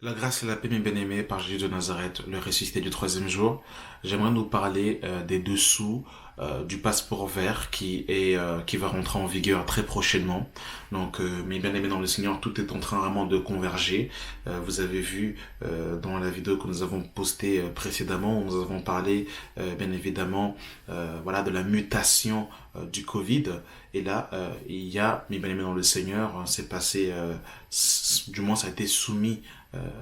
La grâce et la paix, mes bien-aimés, par Jésus de Nazareth, le ressuscité du troisième jour. J'aimerais nous parler des dessous du passeport vert qui va rentrer en vigueur très prochainement. Donc, mes bien-aimés dans le Seigneur, tout est en train vraiment de converger. Vous avez vu dans la vidéo que nous avons postée précédemment, où nous avons parlé bien évidemment voilà de la mutation du Covid. Et là, il y a, mes bien-aimés dans le Seigneur, c'est passé, du moins ça a été soumis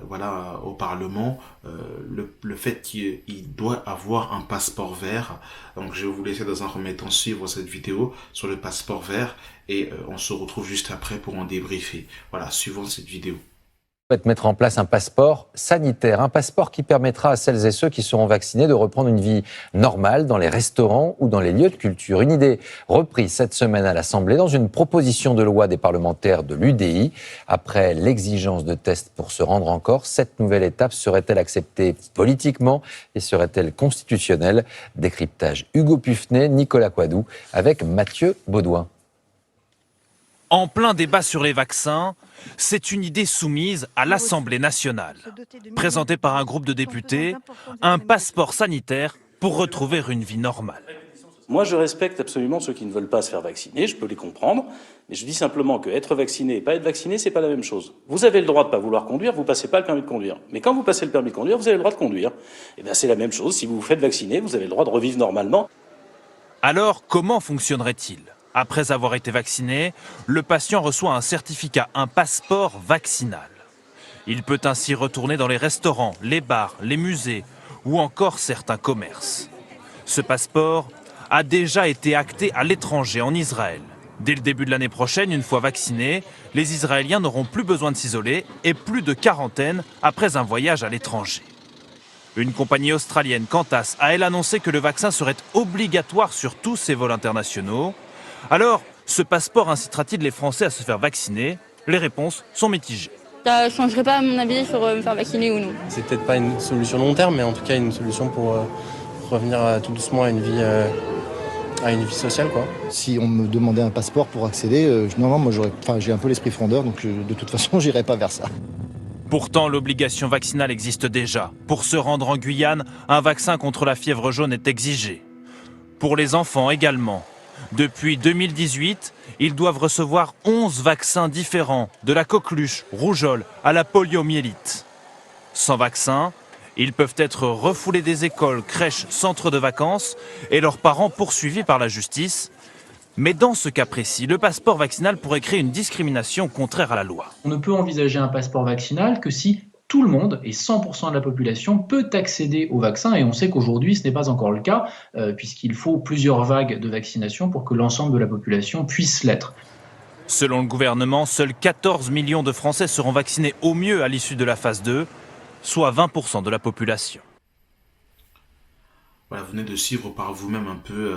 voilà, au Parlement, le fait qu'il doit avoir un passeport vert. Donc je vais vous laisser dans un premier temps suivre cette vidéo sur le passeport vert et on se retrouve juste après pour en débriefer. Voilà, suivons cette vidéo. Souhaite mettre en place un passeport sanitaire, un passeport qui permettra à celles et ceux qui seront vaccinés de reprendre une vie normale dans les restaurants ou dans les lieux de culture. Une idée reprise cette semaine à l'Assemblée dans une proposition de loi des parlementaires de l'UDI. Après l'exigence de tests pour se rendre en Corse, cette nouvelle étape serait-elle acceptée politiquement et serait-elle constitutionnelle? Décryptage Hugo Pufnet, Nicolas Coadou avec Mathieu Baudouin. En plein débat sur les vaccins, c'est une idée soumise à l'Assemblée nationale. Présentée par un groupe de députés, un passeport sanitaire pour retrouver une vie normale. Moi, je respecte absolument ceux qui ne veulent pas se faire vacciner, je peux les comprendre, mais je dis simplement que être vacciné et pas être vacciné, c'est pas la même chose. Vous avez le droit de pas vouloir conduire, vous passez pas le permis de conduire. Mais quand vous passez le permis de conduire, vous avez le droit de conduire. Et bien, c'est la même chose. Si vous vous faites vacciner, vous avez le droit de revivre normalement. Alors, comment fonctionnerait-il? Après avoir été vacciné, le patient reçoit un certificat, un passeport vaccinal. Il peut ainsi retourner dans les restaurants, les bars, les musées ou encore certains commerces. Ce passeport a déjà été acté à l'étranger, en Israël. Dès le début de l'année prochaine, une fois vaccinés, les Israéliens n'auront plus besoin de s'isoler et plus de quarantaine après un voyage à l'étranger. Une compagnie australienne, Qantas, a elle annoncé que le vaccin serait obligatoire sur tous ses vols internationaux. Alors, ce passeport incitera-t-il les Français à se faire vacciner? Les réponses sont mitigées. Ça ne changerait pas à mon avis sur me faire vacciner ou non. C'est peut-être pas une solution long terme, mais en tout cas une solution pour revenir tout doucement à une vie sociale, quoi. Si on me demandait un passeport pour accéder, normalement, moi j'ai un peu l'esprit frondeur, donc de toute façon, j'irai pas vers ça. Pourtant, l'obligation vaccinale existe déjà. Pour se rendre en Guyane, un vaccin contre la fièvre jaune est exigé. Pour les enfants également. Depuis 2018, ils doivent recevoir 11 vaccins différents, de la coqueluche, rougeole à la poliomyélite. Sans vaccin, ils peuvent être refoulés des écoles, crèches, centres de vacances et leurs parents poursuivis par la justice. Mais dans ce cas précis, le passeport vaccinal pourrait créer une discrimination contraire à la loi. On ne peut envisager un passeport vaccinal que si tout le monde et 100% de la population peut accéder au vaccin. Et on sait qu'aujourd'hui, ce n'est pas encore le cas, puisqu'il faut plusieurs vagues de vaccination pour que l'ensemble de la population puisse l'être. Selon le gouvernement, seuls 14 millions de Français seront vaccinés au mieux à l'issue de la phase 2, soit 20% de la population. Voilà, vous venez de suivre par vous-même un peu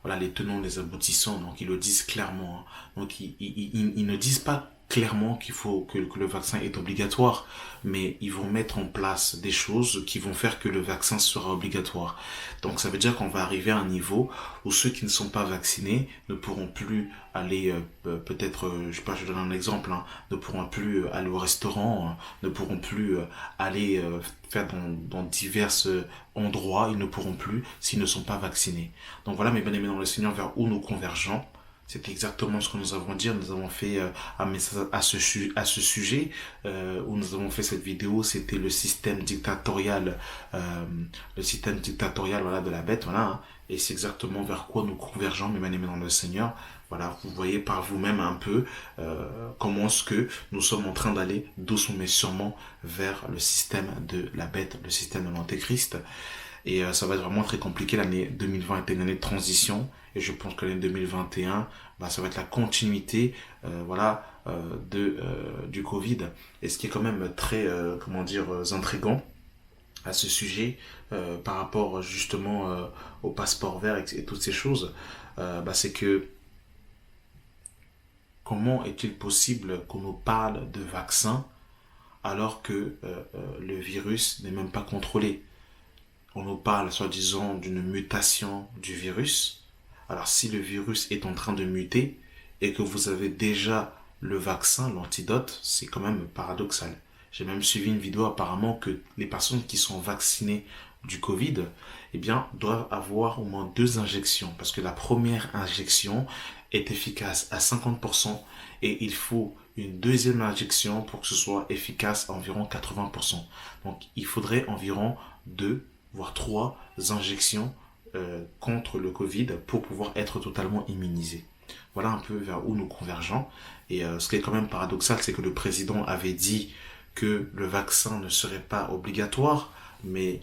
voilà, les tenants, les aboutissants. Donc ils le disent clairement. Hein. Donc ils ne disent pas clairement qu'il faut que le vaccin est obligatoire, mais ils vont mettre en place des choses qui vont faire que le vaccin sera obligatoire. Donc ça veut dire qu'on va arriver à un niveau où ceux qui ne sont pas vaccinés ne pourront plus aller, peut-être, je sais pas, je donne un exemple, hein, ne pourront plus aller au restaurant, ne pourront plus aller faire dans divers endroits, ils ne pourront plus s'ils ne sont pas vaccinés. Donc voilà, mes bien-aimés dans le Seigneur, vers où nous convergeons. C'est exactement ce que nous avons dit. Nous avons fait un message à ce sujet où nous avons fait cette vidéo. C'était le système dictatorial, voilà de la bête, voilà. Hein. Et c'est exactement vers quoi nous convergeons, mes bien-aimés dans le Seigneur. Voilà, vous voyez par vous-même un peu comment est-ce que nous sommes en train d'aller doucement mais sûrement vers le système de la bête, le système de l'antéchrist. Et ça va être vraiment très compliqué. L'année 2020 était une année de transition. Et je pense que l'année 2021, ça va être la continuité du Covid. Et ce qui est quand même très, intriguant à ce sujet, par rapport justement au passeport vert et toutes ces choses, c'est que comment est-il possible qu'on nous parle de vaccins alors que le virus n'est même pas contrôlé? On nous parle soi-disant d'une mutation du virus. Alors si le virus est en train de muter et que vous avez déjà le vaccin, l'antidote, c'est quand même paradoxal. J'ai même suivi une vidéo apparemment que les personnes qui sont vaccinées du Covid, eh bien, doivent avoir au moins 2 injections. Parce que la première injection est efficace à 50% et il faut une deuxième injection pour que ce soit efficace à environ 80%. Donc, il faudrait environ 2, voire 3 injections contre le Covid pour pouvoir être totalement immunisé. Voilà un peu vers où nous convergeons. Et ce qui est quand même paradoxal, c'est que le président avait dit que le vaccin ne serait pas obligatoire, mais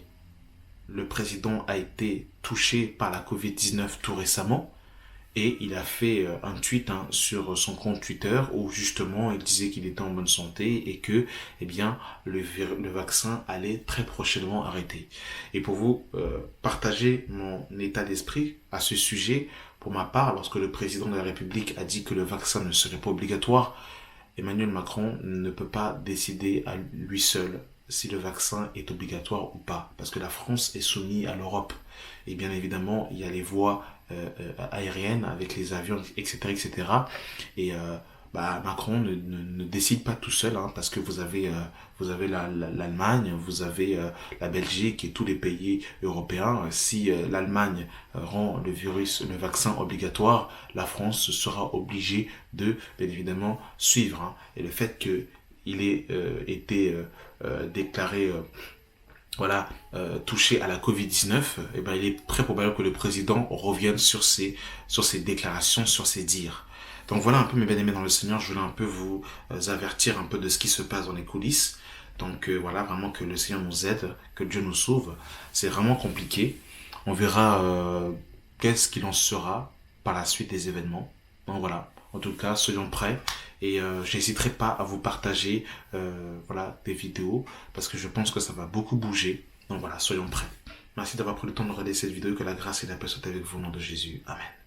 le président a été touché par la Covid-19 tout récemment. Et il a fait un tweet sur son compte Twitter où justement il disait qu'il était en bonne santé et que eh bien le vaccin allait très prochainement arrêter. Et pour vous partager mon état d'esprit à ce sujet, pour ma part, lorsque le président de la République a dit que le vaccin ne serait pas obligatoire, Emmanuel Macron ne peut pas décider à lui seul si le vaccin est obligatoire ou pas, parce que la France est soumise à l'Europe. Et bien évidemment, il y a les voies aériennes avec les avions, etc. etc. Et Macron ne décide pas tout seul, parce que vous avez l'Allemagne, vous avez la Belgique et tous les pays européens. Si l'Allemagne rend le vaccin obligatoire, la France sera obligée de, bien évidemment, suivre. Et le fait qu'il ait été déclaré touché à la Covid-19, il est très probable que le président revienne sur ses déclarations, sur ses dires. Donc voilà un peu mes bien-aimés dans le Seigneur, je voulais un peu vous avertir un peu de ce qui se passe dans les coulisses. Donc voilà, vraiment que le Seigneur nous aide, que Dieu nous sauve. C'est vraiment compliqué. On verra qu'est-ce qu'il en sera par la suite des événements. Donc voilà, en tout cas, soyons prêts. Et j'hésiterai pas à vous partager des vidéos parce que je pense que ça va beaucoup bouger. Donc voilà, soyons prêts. Merci d'avoir pris le temps de regarder cette vidéo. Que la grâce et la paix soient avec vous au nom de Jésus. Amen.